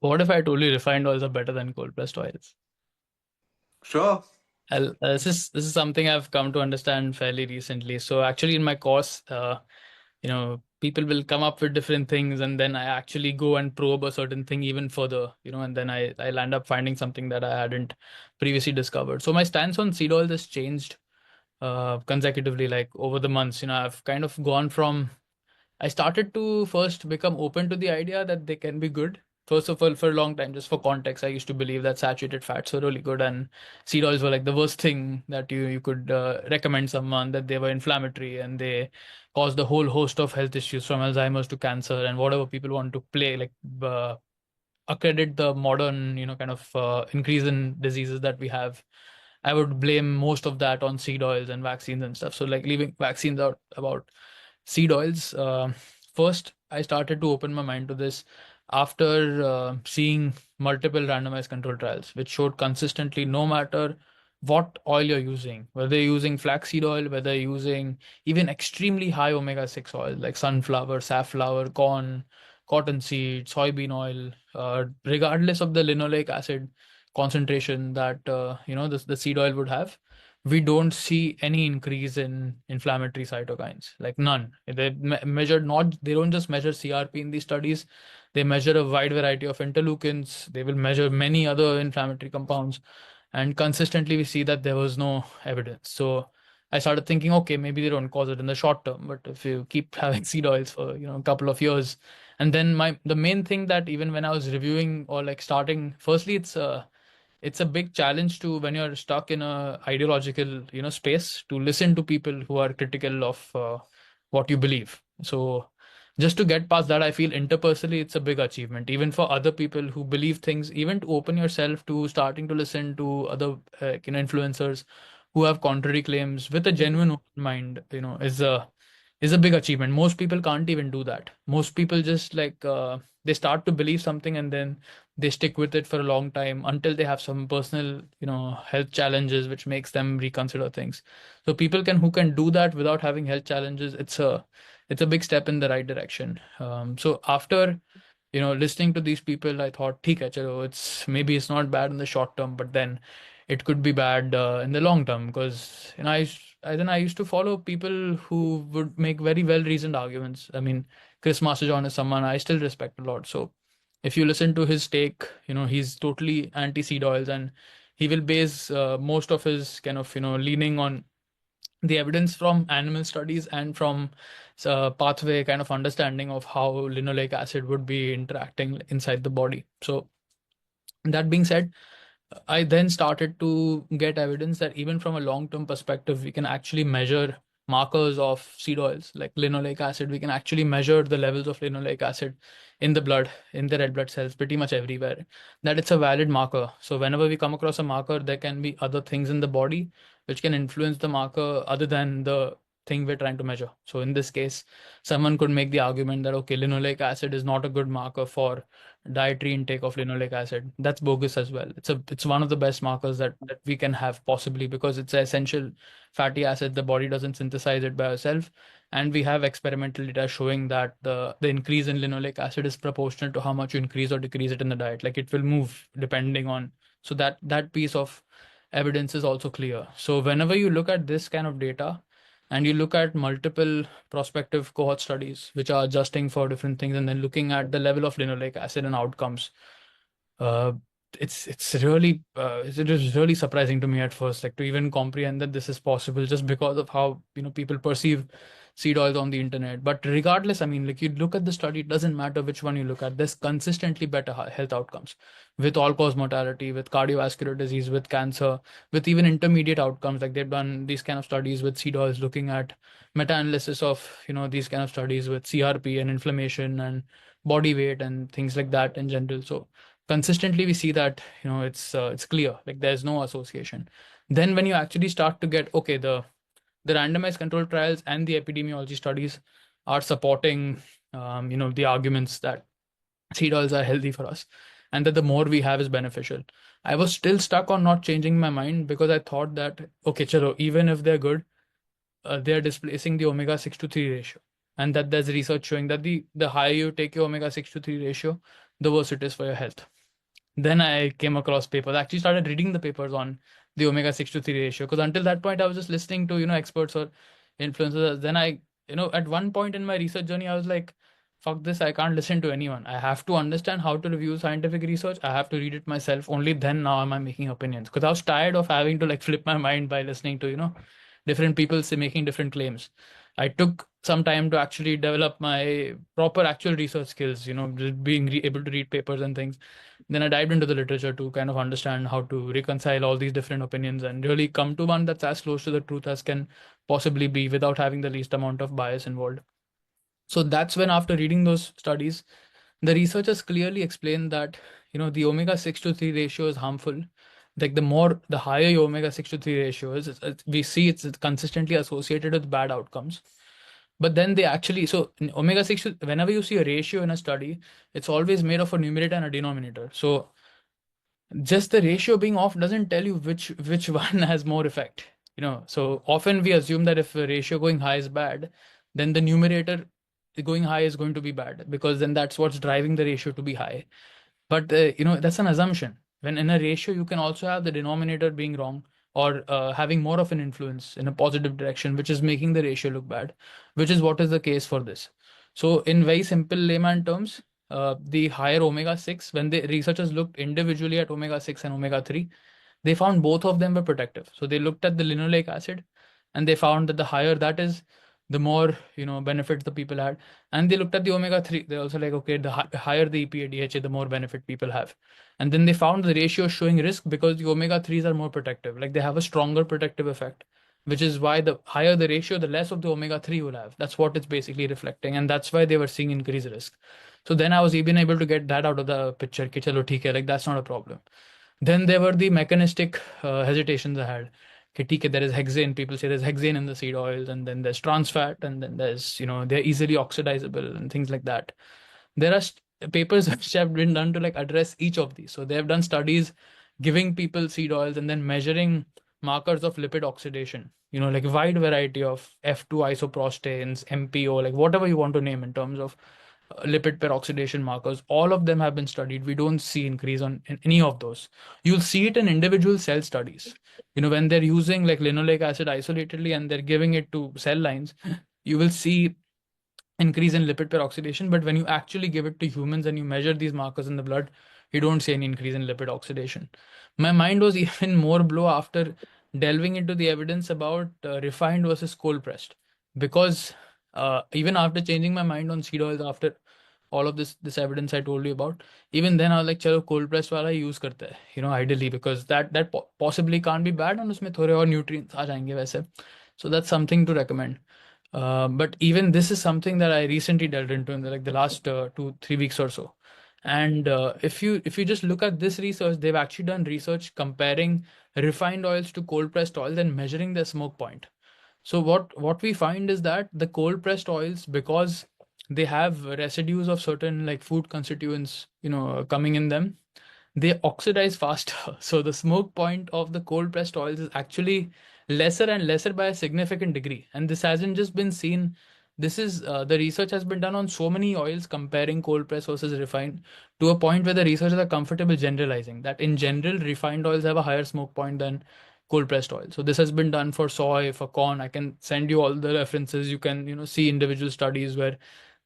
What if I told you refined oils are better than cold pressed oils? Sure. This is something I've come to understand fairly recently. So actually, in my course, people will come up with different things, and then I actually go and probe a certain thing even further, and then I'll end up finding something that I hadn't previously discovered. So my stance on seed oils has changed consecutively, like over the months. I've kind of gone from I started to first become open to the idea that they can be good. First of all, for a long time, just for context, I used to believe that saturated fats were really good and seed oils were like the worst thing that you could recommend someone, that they were inflammatory and they caused a whole host of health issues from Alzheimer's to cancer and whatever people want to play, like accredit the modern, kind of increase in diseases that we have. I would blame most of that on seed oils and vaccines and stuff. So, like leaving vaccines out about seed oils. First, I started to open my mind to this after seeing multiple randomized control trials, which showed consistently no matter what oil you're using, whether you're using flaxseed oil, whether you're using even extremely high omega-6 oil like sunflower, safflower, corn, cottonseed, soybean oil, regardless of the linoleic acid concentration that the seed oil would have, we don't see any increase in inflammatory cytokines, like none. Measured not, they don't just measure CRP in these studies, they measure a wide variety of interleukins, they will measure many other inflammatory compounds, and consistently we see that there was no evidence. So I started thinking, okay, maybe they don't cause it in the short term, but if you keep having seed oils for a couple of years, and then the main thing that even when I was reviewing or like starting, firstly, it's a big challenge to when you're stuck in a ideological space to listen to people who are critical of what you believe. So just to get past that, I feel interpersonally it's a big achievement even for other people who believe things, even to open yourself to starting to listen to other influencers who have contrary claims with a genuine open mind, is a big achievement. Most people can't even do that. Most people just like they start to believe something and then they stick with it for a long time until they have some personal health challenges which makes them reconsider things. So people who can do that without having health challenges, it's a big step in the right direction. So after listening to these people, I thought, "ठीक chalo, it's not bad in the short term, but then it could be bad in the long term." Because I used to follow people who would make very well reasoned arguments. I mean, Chris Masterjohn is someone I still respect a lot. So if you listen to his take, he's totally anti seed oils, and he will base most of his kind of leaning on the evidence from animal studies and from pathway kind of understanding of how linoleic acid would be interacting inside the body. So that being said, I then started to get evidence that even from a long-term perspective, we can actually measure markers of seed oils like linoleic acid. We can actually measure the levels of linoleic acid in the blood, in the red blood cells, pretty much everywhere. That it's a valid marker. So whenever we come across a marker, there can be other things in the body which can influence the marker other than the thing we're trying to measure. So in this case, someone could make the argument that okay, linoleic acid is not a good marker for dietary intake of linoleic acid. That's bogus as well. It's one of the best markers that we can have possibly, because it's an essential fatty acid. The body doesn't synthesize it by itself. And we have experimental data showing that the increase in linoleic acid is proportional to how much you increase or decrease it in the diet. Like it will move depending on, so that piece of evidence is also clear. So whenever you look at this kind of data and you look at multiple prospective cohort studies which are adjusting for different things and then looking at the level of linoleic acid and outcomes, uh, it is really surprising to me at first, like to even comprehend that this is possible just because of how people perceive seed oils on the internet. But regardless, I mean, like you look at the study, it doesn't matter which one you look at. There's consistently better health outcomes with all-cause mortality, with cardiovascular disease, with cancer, with even intermediate outcomes. Like they've done these kind of studies with seed oils, looking at meta-analysis of these kind of studies with CRP and inflammation and body weight and things like that in general. So consistently we see that it's clear, like there's no association. Then when you actually start to get, okay, the randomized control trials and the epidemiology studies are supporting the arguments that seed oils are healthy for us and that the more we have is beneficial. I was still stuck on not changing my mind because I thought that okay, chalo, even if they're good, they're displacing the omega 6 to 3 ratio, and that there's research showing that the higher you take your omega 6 to 3 ratio, the worse it is for your health. Then I came across papers. I actually started reading the papers on the omega-6 to 3 ratio, because until that point I was just listening to, experts or influencers. Then I, at one point in my research journey, I was like, fuck this, I can't listen to anyone. I have to understand how to review scientific research. I have to read it myself. Only then now am I making opinions, because I was tired of having to like flip my mind by listening to, different people say making different claims. I took some time to actually develop my proper actual research skills, just being able to read papers and things. Then I dived into the literature to kind of understand how to reconcile all these different opinions and really come to one that's as close to the truth as can possibly be without having the least amount of bias involved. So that's when, after reading those studies, the researchers clearly explained that, the omega-6 to 3 ratio is harmful. Like the higher your omega-6 to 3 ratio is, we see it's consistently associated with bad outcomes. But then they actually, so in omega-6, whenever you see a ratio in a study, it's always made of a numerator and a denominator. So just the ratio being off doesn't tell you which one has more effect. So often we assume that if a ratio going high is bad, then the numerator going high is going to be bad, because then that's what's driving the ratio to be high. But that's an assumption. When in a ratio, you can also have the denominator being wrong, or having more of an influence in a positive direction, which is making the ratio look bad, which is what is the case for this. So in very simple layman terms, the higher omega-6, when the researchers looked individually at omega-6 and omega-3, they found both of them were protective. So they looked at the linoleic acid, and they found that the higher that is, the more benefits the people had. And they looked at the omega-3. They're also like, okay, the higher the EPA DHA, the more benefit people have. And then they found the ratio showing risk because the omega-3s are more protective. Like they have a stronger protective effect, which is why the higher the ratio, the less of the omega-3 will have. That's what it's basically reflecting. And that's why they were seeing increased risk. So then I was even able to get that out of the picture. Ki chalo, theek hai, like that's not a problem. Then there were the mechanistic hesitations I had. Okay, there is hexane. People say there's hexane in the seed oils, and then there's trans fat, and then there's, they're easily oxidizable and things like that. There are papers which have been done to like address each of these. So they have done studies giving people seed oils and then measuring markers of lipid oxidation, like a wide variety of F2 isoprostanes, MPO, like whatever you want to name in terms of lipid peroxidation markers. All of them have been studied. We don't see increase in any of those. You'll see it in individual cell studies. When they're using like linoleic acid isolatedly and they're giving it to cell lines, you will see increase in lipid peroxidation. But when you actually give it to humans and you measure these markers in the blood, you don't see any increase in lipid oxidation. My mind was even more blown after delving into the evidence about refined versus cold pressed, because even after changing my mind on seed oils, after all of this evidence I told you about, even then I was like, chalo cold pressed wala use karte hai, ideally, because that possibly can't be bad, and usme thode aur nutrients aa jayenge वैसे. So that's something to recommend. But even this is something that I recently delved into in the last 2-3 weeks or so. And if you just look at this research, they've actually done research comparing refined oils to cold pressed oils and measuring their smoke point. So what we find is that the cold pressed oils, because they have residues of certain like food constituents, coming in them, they oxidize faster. So the smoke point of the cold pressed oils is actually lesser and lesser by a significant degree. And this hasn't just been seen. This is the research has been done on so many oils comparing cold press versus refined, to a point where the researchers are comfortable generalizing that in general refined oils have a higher smoke point than cold pressed oil. So this has been done for soy, for corn. I can send you all the references. You can see individual studies where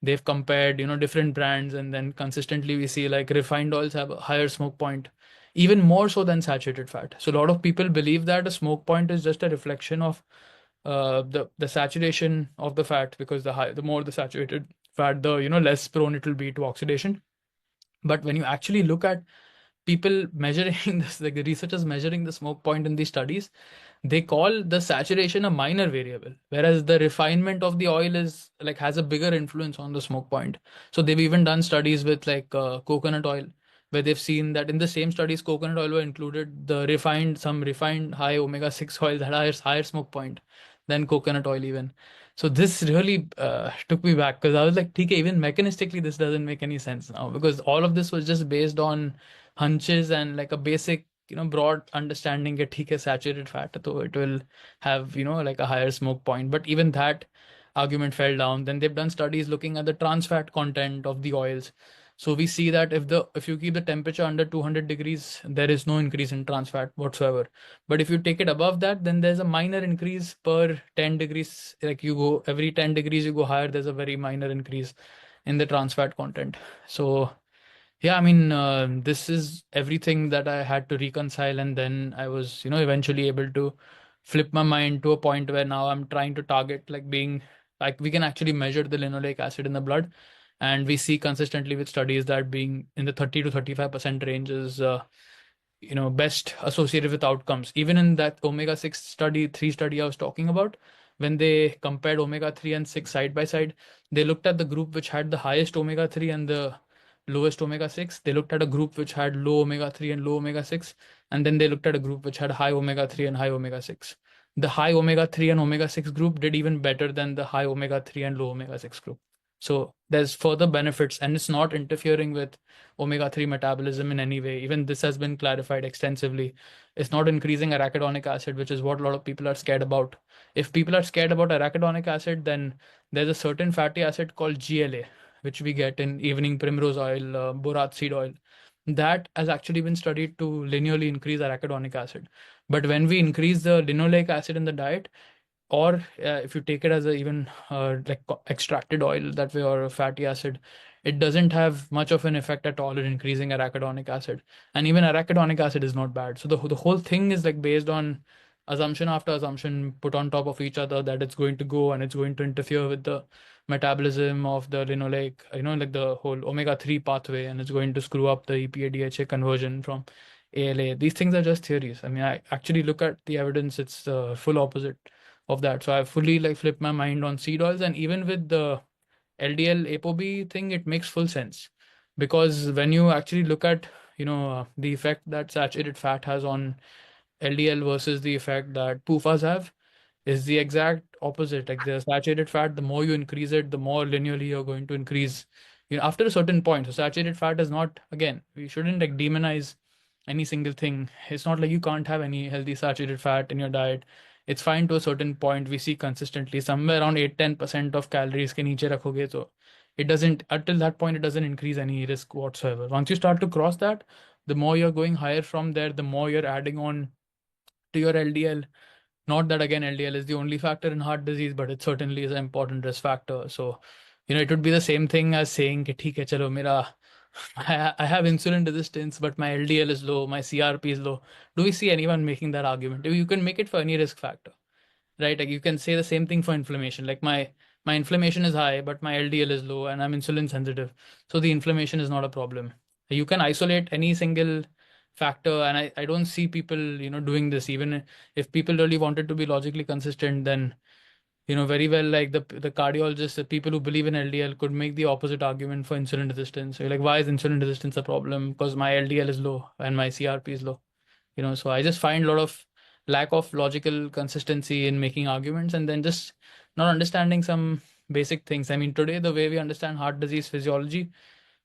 they've compared different brands, and then consistently we see like refined oils have a higher smoke point, even more so than saturated fat. So a lot of people believe that a smoke point is just a reflection of the saturation of the fat, because the more the saturated fat, the less prone it will be to oxidation. But when you actually look at people measuring this, like the researchers measuring the smoke point in these studies, they call the saturation a minor variable, whereas the refinement of the oil is like has a bigger influence on the smoke point. So they've even done studies with like coconut oil, where they've seen that in the same studies coconut oil were included, some refined high omega-6 oils had higher smoke point than coconut oil even. So this really took me back, because I was like, okay, even mechanistically this doesn't make any sense now, because all of this was just based on hunches and like a basic broad understanding that theek hai, saturated fat, so it will have like a higher smoke point. But even that argument fell down. Then they've done studies looking at the trans fat content of the oils. So we see that if you keep the temperature under 200 degrees, there is no increase in trans fat whatsoever. But if you take it above that, then there's a minor increase per 10 degrees. Like you go every 10 degrees you go higher, there's a very minor increase in the trans fat content. So yeah, I mean, this is everything that I had to reconcile, and then I was, eventually able to flip my mind to a point where now I'm trying to target like being like we can actually measure the linoleic acid in the blood, and we see consistently with studies that being in the 30 to 35% range is best associated with outcomes. Even in that omega-6 study 3 study I was talking about, when they compared omega-3 and 6 side by side, they looked at the group which had the highest omega-3 and the lowest omega-6. They looked at a group which had low omega-3 and low omega-6, and then they looked at a group which had high omega-3 and high omega-6. The high omega-3 and omega-6 group did even better than the high omega-3 and low omega-6 group. So there's further benefits, and it's not interfering with omega-3 metabolism in any way. Even this has been clarified extensively. It's not increasing arachidonic acid, which is what a lot of people are scared about. If people are scared about arachidonic acid, then there's a certain fatty acid called GLA, which we get in evening primrose oil, borax seed oil. That has actually been studied to linearly increase arachidonic acid. But when we increase the linoleic acid in the diet, or if you take it as a even like extracted oil that way, or a fatty acid, it doesn't have much of an effect at all in increasing arachidonic acid. And even arachidonic acid is not bad. So the whole thing is like based on assumption after assumption put on top of each other, that it's going to go and it's going to interfere with the metabolism of the linoleic, like the whole omega-3 pathway, and it's going to screw up the EPA-DHA conversion from ALA. These things are just theories. I mean, I actually look at the evidence, it's the full opposite of that. So I fully like flipped my mind on seed oils, and even with the LDL ApoB thing, it makes full sense, because when you actually look at the effect that saturated fat has on LDL versus the effect that PUFAs have, is the exact opposite. Like the saturated fat, the more you increase it, the more linearly you're going to increase, after a certain point. So saturated fat is not, again, we shouldn't like demonize any single thing. It's not like you can't have any healthy saturated fat in your diet. It's fine to a certain point. We see consistently somewhere around 8-10% of calories ke niche rakhoge, so it doesn't, until that point, it doesn't increase any risk whatsoever. Once you start to cross that, the more you're going higher from there, the more you're adding on to your LDL. Not that again LDL is the only factor in heart disease, but it certainly is an important risk factor. So, it would be the same thing as saying, "Okay, chalo, mera, I have insulin resistance, but my LDL is low, my CRP is low." Do we see anyone making that argument? You can make it for any risk factor, right? Like you can say the same thing for inflammation. Like my inflammation is high, but my LDL is low, and I'm insulin sensitive, so the inflammation is not a problem. You can isolate any single factor, and I don't see people doing this. Even if people really wanted to be logically consistent, then very well, like the cardiologists, the people who believe in LDL could make the opposite argument for insulin resistance. So you're like, why is insulin resistance a problem? Because my LDL is low and my CRP is low. So I just find a lot of lack of logical consistency in making arguments, and then just not understanding some basic things. I mean, today, the way we understand heart disease physiology,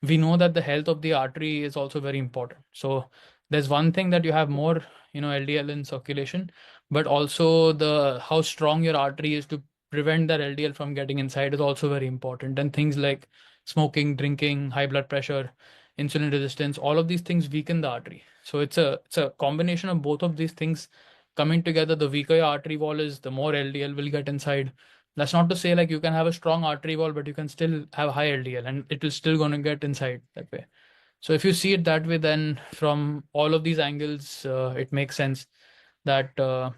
we know that the health of the artery is also very important. So there's one thing that you have more LDL in circulation, but also the how strong your artery is to prevent that LDL from getting inside is also very important. And things like smoking, drinking, high blood pressure, insulin resistance, all of these things weaken the artery. So it's a combination of both of these things coming together. The weaker your artery wall is, the more LDL will get inside. That's not to say like you can have a strong artery wall, but you can still have high LDL and it will still going to get inside that way. So if you see it that way, then from all of these angles, it makes sense that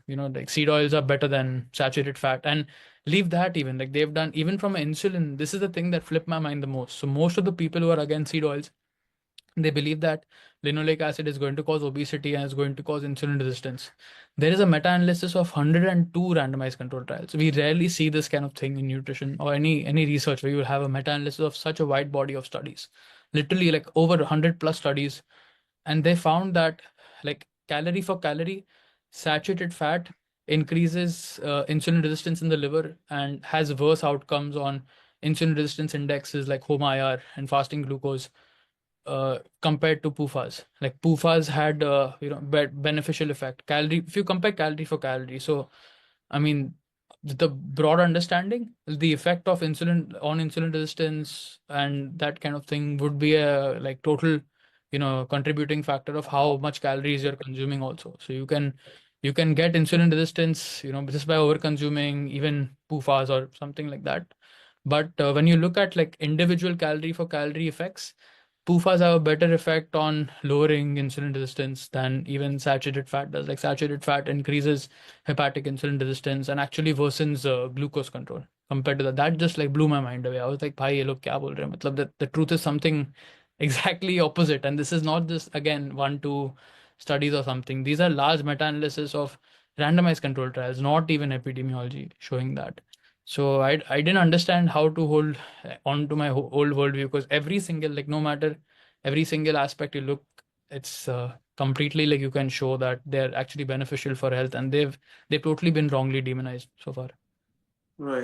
like seed oils are better than saturated fat. And leave that, even like they've done even from insulin. This is the thing that flipped my mind the most. So most of the people who are against seed oils, they believe that linoleic acid is going to cause obesity and is going to cause insulin resistance. There is a meta-analysis of 102 randomized control trials. We rarely see this kind of thing in nutrition or any research where you will have a meta-analysis of such a wide body of studies, literally like over 100 plus studies. And they found that like calorie for calorie, saturated fat increases insulin resistance in the liver and has worse outcomes on insulin resistance indexes like HOMA-IR and fasting glucose compared to PUFAs. Like PUFAs had beneficial effect calorie if you compare calorie for calorie. So I mean, the broad understanding, the effect of insulin on insulin resistance and that kind of thing would be a like total, contributing factor of how much calories you're consuming also. So you can get insulin resistance, just by over consuming even PUFAs or something like that. But when you look at like individual calorie for calorie effects, PUFAs have a better effect on lowering insulin resistance than even saturated fat does. Like saturated fat increases hepatic insulin resistance and actually worsens glucose control compared to that. That just like blew my mind away. I was like, "Bhai, ye log kya bol rahe hain?" Matlab that the truth is something exactly opposite. And this is not just again one two studies or something. These are large meta-analysis of randomized control trials, not even epidemiology showing that. So I didn't understand how to hold on to my old worldview, because every single, like, no matter every single aspect you look, it's completely like you can show that they're actually beneficial for health, and they've totally been wrongly demonized so far. Right.